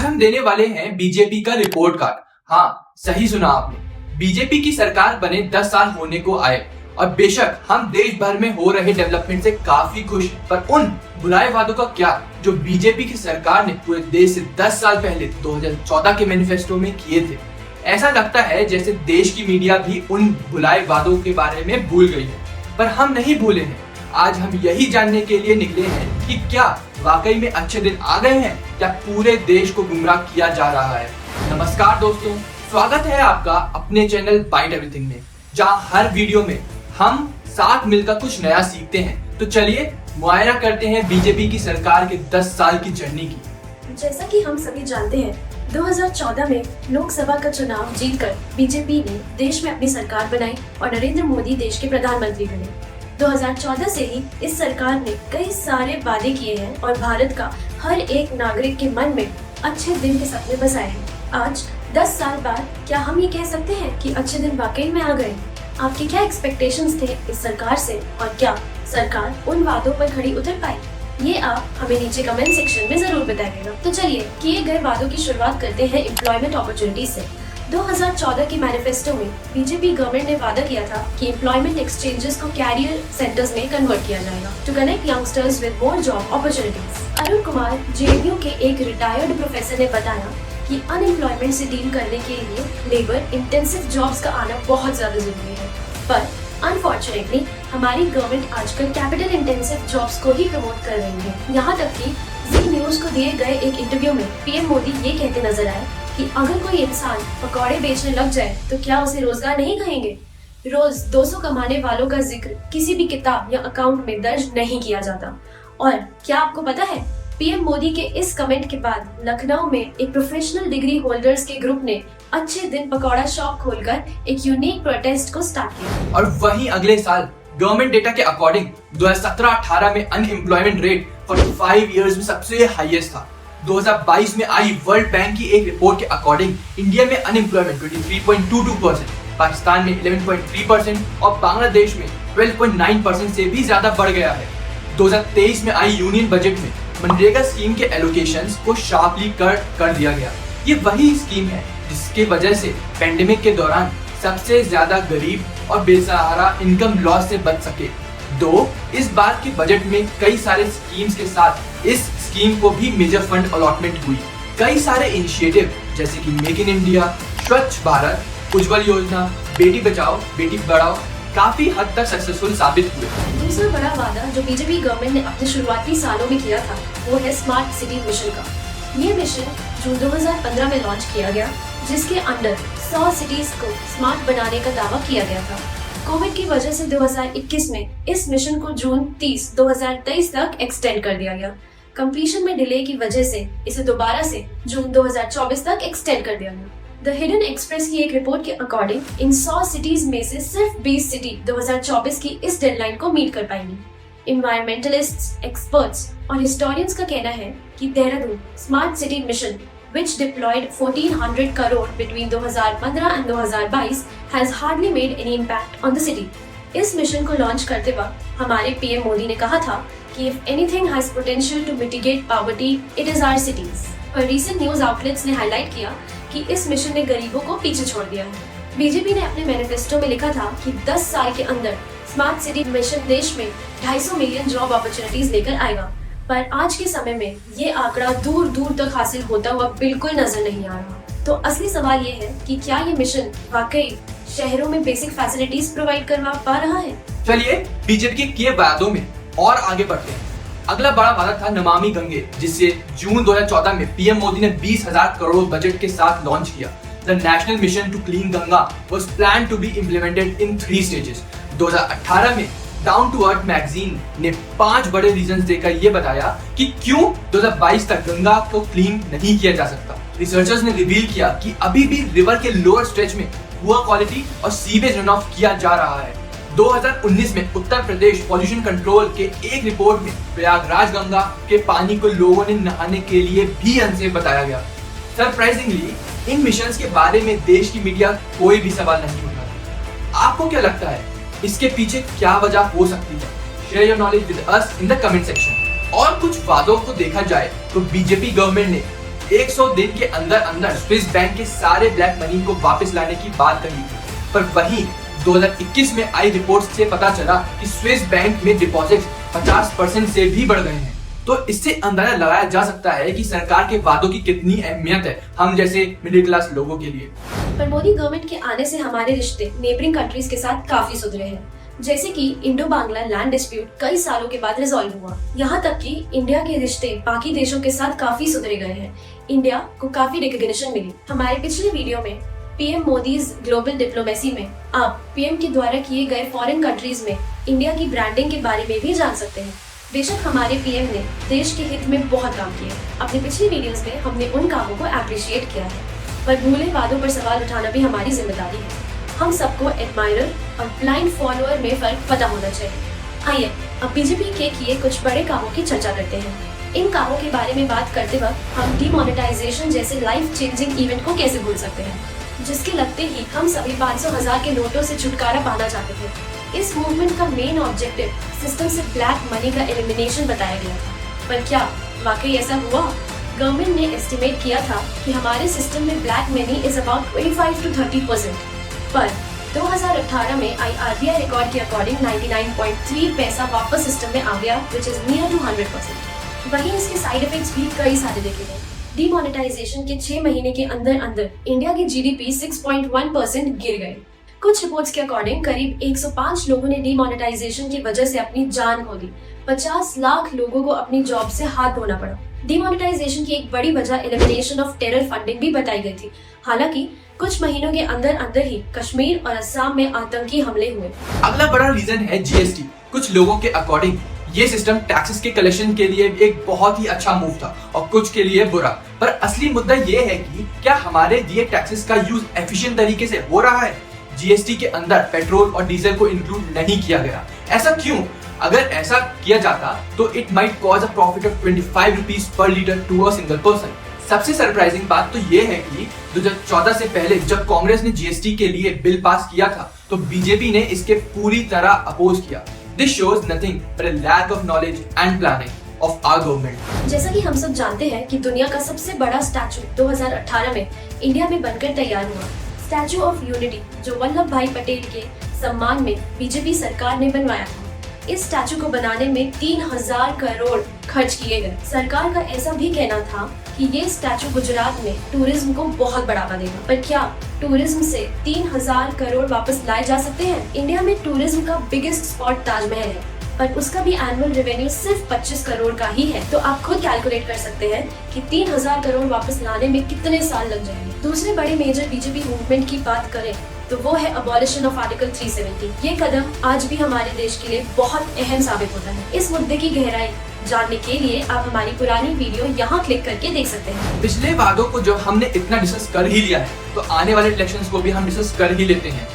हम देने वाले हैं बीजेपी का रिपोर्ट कार्ड। हाँ, सही सुना आपने। बीजेपी की सरकार बने 10 साल होने को आए और बेशक हम देश भर में हो रहे डेवलपमेंट से काफी खुश, पर उन भुलाए वादों का क्या जो बीजेपी की सरकार ने पूरे देश से 10 साल पहले 2014 के मैनिफेस्टो में किए थे। ऐसा लगता है जैसे देश की मीडिया भी उन भुलाए वादों के बारे में भूल गई है, पर हम नहीं भूले हैं। आज हम यही जानने के लिए निकले हैं कि क्या वाकई में अच्छे दिन आ गए हैं या पूरे देश को गुमराह किया जा रहा है। नमस्कार दोस्तों, स्वागत है आपका अपने चैनल बाइट एवरीथिंग में, जहां हर वीडियो में हम साथ मिलकर कुछ नया सीखते हैं। तो चलिए मुआयना करते हैं बीजेपी की सरकार के 10 साल की जर्नी की। जैसा कि हम सभी जानते हैं, 2014 में लोकसभा का चुनाव जीतकर बीजेपी ने देश में अपनी सरकार बनाई और नरेंद्र मोदी देश के प्रधानमंत्री बने। 2014 से ही इस सरकार ने कई सारे वादे किए हैं और भारत का हर एक नागरिक के मन में अच्छे दिन के सपने बसाए हैं। आज 10 साल बाद क्या हम ये कह सकते हैं कि अच्छे दिन वाकई में आ गए? आपके क्या एक्सपेक्टेशंस थे इस सरकार से और क्या सरकार उन वादों पर खड़ी उतर पाई? ये आप हमें नीचे कमेंट सेक्शन में जरूर बताइएगा। तो चलिए किए गए वादों की शुरुआत करते हैं एम्प्लॉयमेंट अपॉर्चुनिटी से। 2014 के मैनिफेस्टो में बीजेपी गवर्नमेंट ने वादा किया था कि एम्प्लॉयमेंट एक्सचेंजेस को कैरियर सेंटर्स में कन्वर्ट किया जाएगा to connect youngsters with more job opportunities. Arun Kumar JNU के एक रिटायर्ड प्रोफेसर ने बताया कि अनएम्प्लॉयमेंट से डील करने के लिए लेबर इंटेंसिव जॉब्स का आना बहुत ज्यादा जरूरी है, पर अनफॉर्चुनेटली हमारी गवर्नमेंट आजकल कैपिटल इंटेंसिव जॉब्स को ही प्रमोट कर रही है। यहाँ तक कि जी न्यूज को दिए गए एक इंटरव्यू में पीएम मोदी ये कहते नजर आए कि अगर कोई इंसान पकौड़े बेचने लग जाए तो क्या उसे रोजगार नहीं कहेंगे। रोज 200 कमाने वालों का जिक्र किसी भी किताब या अकाउंट में दर्ज नहीं किया जाता। और क्या आपको पता है, पीएम मोदी के इस कमेंट के बाद लखनऊ में एक प्रोफेशनल डिग्री होल्डर्स के ग्रुप ने अच्छे दिन पकौड़ा शॉप खोलकर एक यूनिक प्रोटेस्ट को स्टार्ट किया। और वहीं अगले साल गवर्नमेंट डेटा के अकॉर्डिंग 2017-18 में अनएम्प्लॉयमेंट रेट 45 इयर्स में सबसे हाईएस्ट था। 2022 में आई वर्ल्ड बैंक की एक रिपोर्ट के अकॉर्डिंग इंडिया में अनएम्प्लॉयमेंट 23.22%, पाकिस्तान में 11.3% और बांग्लादेश में 12.9% से भी ज्यादा बढ़ गया है। 2023 में आई यूनियन बजट में मनरेगा स्कीम के एलोकेशंस को शार्पली कट कर दिया गया। ये वही स्कीम है जिसके वजह से पेंडेमिक के दौरान सबसे ज्यादा गरीब और बेसहारा इनकम लॉस से बच सके। इस बार के बजट में कई सारे स्कीम्स के साथ इस स्कीम को भी मेजर फंड अलॉटमेंट हुई। कई सारे इनिशिएटिव जैसे कि मेक इन इंडिया, स्वच्छ भारत, उज्जवल योजना, बेटी बचाओ बेटी पढ़ाओ काफी हद तक सक्सेसफुल साबित हुए। दूसरा बड़ा वादा जो बीजेपी गवर्नमेंट ने अपने शुरुआती सालों में किया था वो है स्मार्ट सिटी मिशन का। ये मिशन जून 2015 में लॉन्च किया गया, जिसके अंडर 100 सिटीज को स्मार्ट बनाने का दावा किया गया था। कोविड की वजह से 2021 में इस मिशन को जून 30, 2023 तक एक्सटेंड कर दिया गया। कंप्लीशन में डिले की वजह से इसे दोबारा से जून 2024 तक एक्सटेंड कर दिया गया। द हिडन एक्सप्रेस की एक रिपोर्ट के अकॉर्डिंग इन 100 सिटीज में से सिर्फ 20 सिटी 2024 की इस डेडलाइन को मीट कर पाएंगी। इन्वायरमेंटलिस्ट्स, एक्सपर्ट्स और हिस्टोरियंस का कहना है कि Dehradun smart city mission which deployed 1400 crore between 2015 and 2022 has hardly made any impact on the city. इस मिशन को लॉन्च करते वक्त हमारे पीएम मोदी ने कहा था कि if anything has potential to mitigate poverty, it is our cities. पर recent news outlets ने हाईलाइट किया कि इस मिशन ने गरीबों को पीछे छोड़ दिया है। बीजेपी ने अपने मैनिफेस्टो में लिखा था कि 10 साल के अंदर स्मार्ट सिटी मिशन देश में 250 मिलियन जॉब अपॉर्चुनिटीज लेकर आएगा, पर आज के समय में ये आंकड़ा दूर दूर तक हासिल होता हुआ बिल्कुल नजर नहीं आ रहा। तो असली सवाल ये है कि क्या ये मिशन वाकई शहरों में बेसिक फैसिलिटीज प्रोवाइड करवा पा रहा है? चलिए बीजेपी के किए वादों में और आगे बढ़ते हैं। अगला बड़ा वादा था नमामि गंगे, जिसे जून 2014 में पीएम मोदी ने 20,000 करोड़ बजट के साथ लॉन्च किया। The National Mission to Clean Ganga was planned to be implemented in 3 stages. 2018 में डाउन टू अर्थ मैगजीन ने 5 बड़े रीजंस देकर ये बताया कि क्यों 2022 तक गंगा को क्लीन नहीं किया जा सकता। रिसर्चर्स ने रिवील किया कि अभी भी रिवर के लोअर स्ट्रेच में पुअर क्वालिटी और सीवेज रन ऑफ किया जा रहा है। 2019 में उत्तर प्रदेश पॉल्यूशन कंट्रोल के एक रिपोर्ट में प्रयागराज गंगा के पानी को लोगों ने नहाने के लिए भी अनसेफ बताया गया। सरप्राइजिंगली इन मिशंस के बारे में देश की मीडिया कोई भी सवाल नहीं उठाती। आपको क्या लगता है इसके पीछे क्या वजह हो सकती है? Share your knowledge with us in the comment section. और कुछ वादों को देखा जाए तो बीजेपी गवर्नमेंट ने 100 दिन के अंदर अंदर स्विस बैंक के सारे ब्लैक मनी को वापस लाने की बात कही थी। पर वहीं 2021 में आई रिपोर्ट से पता चला कि स्विस बैंक में डिपॉजिट 50% से भी बढ़ गए हैं। तो इससे अंदाजा लगाया जा सकता है कि सरकार के वादों की कितनी अहमियत है हम जैसे मिडिल क्लास लोगों के लिए। पर मोदी गवर्नमेंट के आने से हमारे रिश्ते नेबरिंग कंट्रीज के साथ काफी सुधरे हैं, जैसे कि इंडो बांग्ला लैंड डिस्प्यूट कई सालों के बाद रिजॉल्व हुआ। यहाँ तक कि इंडिया के रिश्ते बाकी देशों के साथ काफी सुधरे गए हैं। इंडिया को काफी रिकॉग्निशन मिली। हमारे पिछले वीडियो में पीएम मोदीज ग्लोबल डिप्लोमेसी में आप पीएम के द्वारा किए गए फॉरेन कंट्रीज में इंडिया की ब्रांडिंग के बारे में भी जान सकते हैं। बेशक हमारे पीएम ने देश के हित में बहुत काम किया। अपनी पिछली वीडियोस में हमने उन कामों को अप्रिशिएट किया है, पर भूले वादों पर सवाल उठाना भी हमारी जिम्मेदारी है। हम सबको एडमायरर और ब्लाइंड फॉलोअर में फर्क पता होना चाहिए। आइए अब बीजेपी के किए कुछ बड़े कामों की चर्चा करते हैं। इन कामों के बारे में बात करते वक्त हम डीमोनेटाइजेशन जैसे लाइफ चेंजिंग इवेंट को कैसे भूल सकते हैं, जिसके लगते ही हम सभी 500,000 के नोटों से छुटकारा पाना चाहते थे। इस मूवमेंट का मेन ऑब्जेक्टिव सिस्टम से ब्लैक मनी का एलिमिनेशन बताया गया था। पर क्या वाकई ऐसा हुआ? गवर्नमेंट ने एस्टिमेट किया था कि हमारे सिस्टम में black money is about 25 to 30%, पर 2018 में आई आरबीआई रिकॉर्ड के अकॉर्डिंग 99.3 पैसा वापस सिस्टम में आ गया, विच इज नियर टू 100%। वहीं इसके साइड इफेक्ट्स भी कई सारे देखे गए। डीमोनेटाइजेशन के 6 महीने के अंदर अंदर इंडिया की जीडीपी 6.1% गिर गई। कुछ रिपोर्ट्स के अकॉर्डिंग करीब 105 लोगों ने डीमोनेटाइजेशन की वजह से अपनी जान खो दी। 50 लाख लोगों को अपनी जॉब से हाथ धोना पड़ा। डीमोनेटाइजेशन की एक बड़ी वजह एलिमिनेशन ऑफ टेरर फंडिंग भी बताई गई थी। हालांकि कुछ महीनों के अंदर अंदर ही कश्मीर और असम में आतंकी हमले हुए। अगला बड़ा रीजन है जीएसटी। कुछ लोगों के अकॉर्डिंग ये सिस्टम टैक्सेस के कलेक्शन के लिए एक बहुत ही अच्छा मूव था और कुछ के लिए बुरा। पर असली मुद्दा ये है कि क्या हमारे दिए टैक्सेस का यूज एफिशिएंट तरीके से हो रहा है? जीएसटी के अंदर पेट्रोल और डीजल को इंक्लूड नहीं किया गया। ऐसा क्यों? अगर ऐसा किया जाता तो it might cause a profit of 25 rupees per litre to a single person. सबसे सरप्राइजिंग बात तो ये है कि 2014 से पहले जब कांग्रेस ने जीएसटी के लिए बिल पास किया था तो बीजेपी ने इसके पूरी तरह अपोज किया। This shows nothing but a lack of knowledge and planning of our government. जैसा कि हम सब जानते हैं कि दुनिया का सबसे बड़ा स्टैचू 2018 में इंडिया में बनकर तैयार हुआ। स्टैचू ऑफ यूनिटी जो वल्लभ भाई पटेल के सम्मान में बीजेपी सरकार ने बनवाया था। इस स्टैचू को बनाने में 3000 करोड़ खर्च किए गए। सरकार का ऐसा भी कहना था कि ये स्टैचू गुजरात में टूरिज्म को बहुत बढ़ावा देगा। पर क्या टूरिज्म से 3000 करोड़ वापस लाए जा सकते हैं? इंडिया में टूरिज्म का बिगेस्ट स्पॉट ताजमहल है, पर उसका भी एनुअल रेवेन्यू सिर्फ 25 करोड़ का ही है। तो आप खुद कैलकुलेट कर सकते हैं कि 3000 करोड़ वापस लाने में कितने साल लग जाएंगे। दूसरे बड़े मेजर बीजेपी मूवमेंट की बात करें तो वो है अबॉलिशन ऑफ आर्टिकल 370। ये कदम आज भी हमारे देश के लिए बहुत अहम साबित होता है। इस मुद्दे की गहराई जानने के लिए आप हमारी पुरानी वीडियो यहाँ क्लिक करके देख सकते हैं। पिछले वादों को जब हमने इतना डिस्कस कर ही लिया है तो आने वाले इलेक्शंस को भी हम डिस्कस कर ही लेते हैं।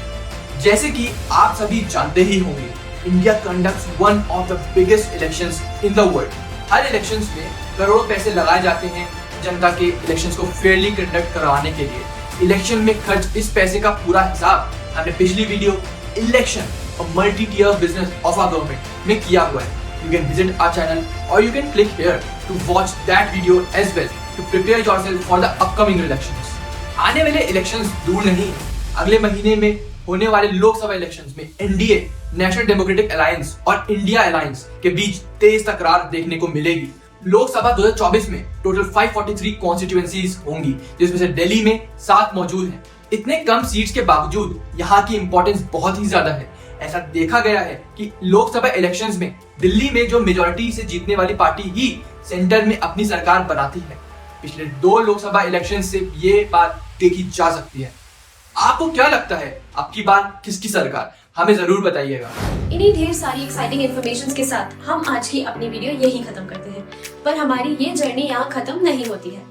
जैसे कि आप सभी जानते ही होंगे, India conducts one of the biggest elections in the world. Her elections में करोड़ों पैसे लगाए जाते हैं जनता के इलेक्शंस को फेयरली कंडक्ट करवाने के लिए। इलेक्शन में खर्च इस पैसे का पूरा हिसाब हमने पिछली वीडियो इलेक्शन और multi tier business of our government में किया हुआ है। You can visit our channel or you can click here to watch that video as well to prepare yourself for the upcoming elections. आने वाले elections दूर नहीं, अगले महीने में होने वाले लोकसभा इलेक्शंस में एनडीए नेशनल डेमोक्रेटिक अलायंस और इंडिया अलायंस के बीच तेज तकरार देखने को मिलेगी। लोकसभा 2024 में टोटल 543 कॉन्स्टिट्यूएंसीज होंगी, जिसमें से दिल्ली में 7 मौजूद हैं। इतने कम सीट्स के बावजूद यहाँ की इंपॉर्टेंस बहुत ही ज्यादा है। ऐसा देखा गया है कि लोकसभा इलेक्शंस में दिल्ली में जो मेजॉरिटी से जीतने वाली पार्टी ही सेंटर में अपनी सरकार बनाती है। पिछले 2 लोकसभा इलेक्शन से ये बात देखी जा सकती है। आपको क्या लगता है, आपकी बार किसकी सरकार? हमें जरूर बताइएगा। इन्हीं ढेर सारी एक्साइटिंग इन्फॉर्मेशन के साथ हम आज की अपनी वीडियो यही खत्म करते हैं। पर हमारी ये जर्नी यहाँ खत्म नहीं होती है।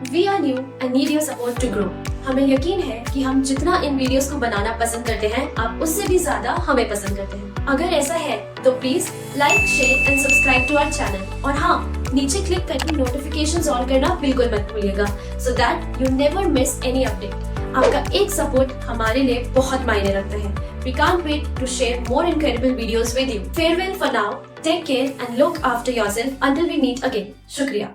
We are new and need your support to grow. हमें यकीन है कि हम जितना इन वीडियोस को बनाना पसंद करते हैं, आप उससे भी ज्यादा हमें पसंद करते हैं। अगर ऐसा है तो please like, share and subscribe to our channel. और हाँ, नीचे क्लिक करके नोटिफिकेशंस ऑन करना बिल्कुल मत भूलिएगा, so that you never miss any update. आपका एक सपोर्ट हमारे लिए बहुत मायने रखता है। We can't wait to share more incredible videos with you. Farewell for now. Take care and look after yourself until we meet again. शुक्रिया।